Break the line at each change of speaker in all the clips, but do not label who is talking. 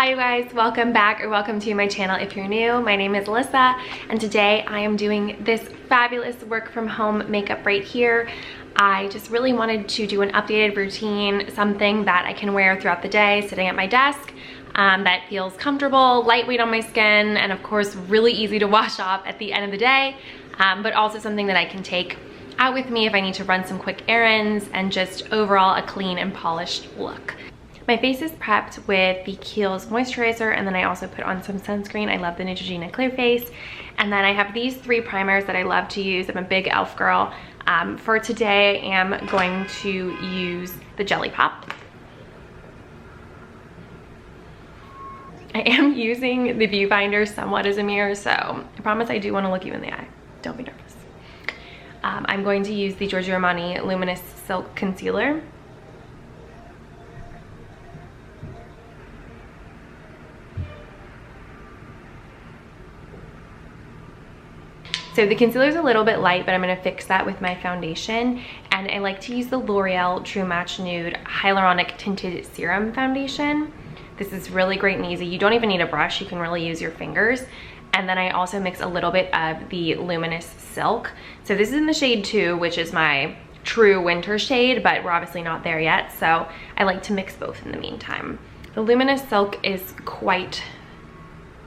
Hi you guys, welcome back or welcome to my channel if you're new. My name is Alissa and today I am doing this fabulous work from home makeup right here. I just really wanted to do an updated routine, something that I can wear throughout the day sitting at my desk that feels comfortable, lightweight on my skin, and of course really easy to wash off at the end of the day, but also something that I can take out with me if I need to run some quick errands and just overall a clean and polished look. My face is prepped with the Kiehl's moisturizer, and then I also put on some sunscreen. I love the Neutrogena Clear Face. And then I have these three primers that I love to use. I'm a big e.l.f. girl. For today, I am going to use the Jelly Pop. I am using the viewfinder somewhat as a mirror, so I promise I do want to look you in the eye. Don't be nervous. I'm going to use the Giorgio Armani Luminous Silk Concealer. So the concealer is a little bit light, but I'm going to fix that with my foundation. And I like to use the L'Oreal True Match Nude Hyaluronic Tinted Serum Foundation. This is really great and easy. You don't even need a brush. You can really use your fingers. And then I also mix a little bit of the Luminous Silk. So this is in the shade 2, which is my true winter shade, but we're obviously not there yet. So I like to mix both in the meantime. The Luminous Silk is quite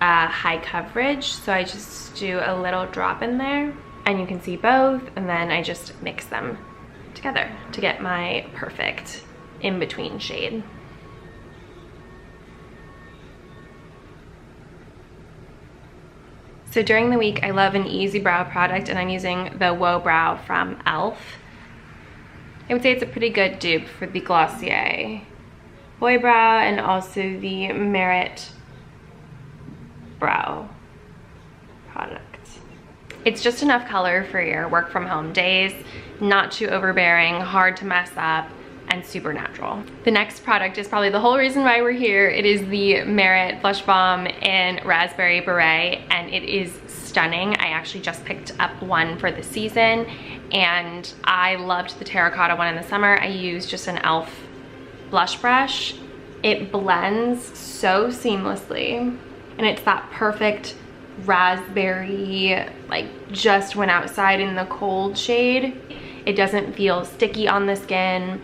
high coverage, so I just do a little drop in there and you can see both, and then I just mix them together to get my perfect in-between shade. So during the week I love an easy brow product, and I'm using the Woe Brow from e.l.f. I would say it's a pretty good dupe for the Glossier Boy Brow and also the Merit Brow product. It's just enough color for your work from home days, not too overbearing, hard to mess up, and super natural. The next product is probably the whole reason why we're here. It is the Merit Blush Balm in Raspberry Beret, and it is stunning. I actually just picked up one for the season, and I loved the terracotta one in the summer. I used just an e.l.f. blush brush. It blends so seamlessly, and it's that perfect raspberry, like just went outside in the cold shade. It doesn't feel sticky on the skin.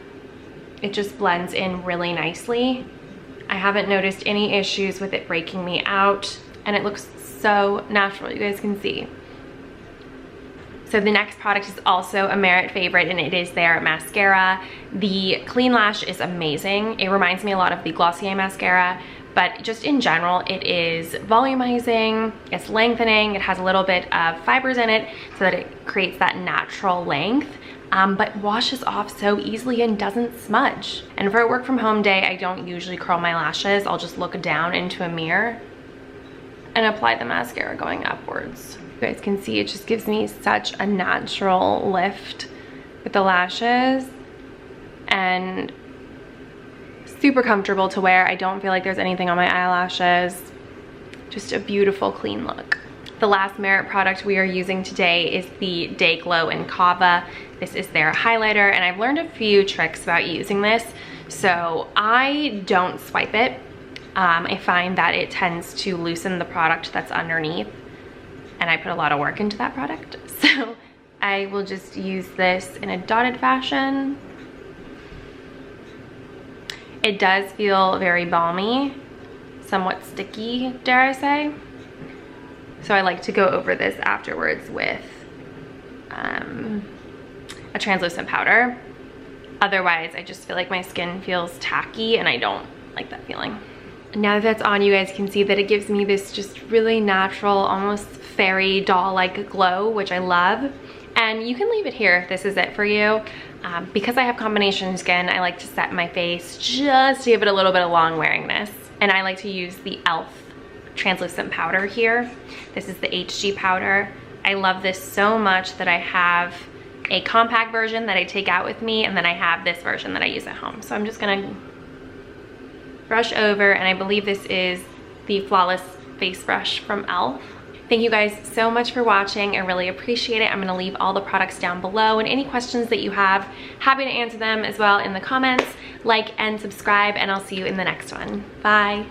It just blends in really nicely. I haven't noticed any issues with it breaking me out, and it looks so natural, you guys can see. So the next product is also a Merit favorite, and it is their mascara. The Clean Lash is amazing. It reminds me a lot of the Glossier mascara, but just in general, it is volumizing, it's lengthening, it has a little bit of fibers in it so that it creates that natural length, but washes off so easily and doesn't smudge. And for a work from home day, I don't usually curl my lashes. I'll just look down into a mirror and apply the mascara going upwards. You guys can see it just gives me such a natural lift with the lashes, and super comfortable to wear. I don't feel like there's anything on my eyelashes. Just a beautiful, clean look. The last Merit product we are using today is the Day Glow in Kava. This is their highlighter, and I've learned a few tricks about using this. So I don't swipe it. I find that it tends to loosen the product that's underneath, and I put a lot of work into that product. So I will just use this in a dotted fashion. It does feel very balmy, somewhat sticky, dare I say. So I like to go over this afterwards with a translucent powder. Otherwise, I just feel like my skin feels tacky, and I don't like that feeling. Now that that's on, you guys can see that it gives me this just really natural, almost fairy doll-like glow, which I love. And you can leave it here if this is it for you. Because I have combination skin, I like to set my face just to give it a little bit of long wearingness. And I like to use the e.l.f. translucent powder here. This is the HG powder. I love this so much that I have a compact version that I take out with me, and then I have this version that I use at home. So I'm just gonna brush over, and I believe this is the Flawless Face Brush from e.l.f. Thank you guys so much for watching. I really appreciate it. I'm gonna leave all the products down below, and any questions that you have, happy to answer them as well in the comments. Like and subscribe, and I'll see you in the next one. Bye.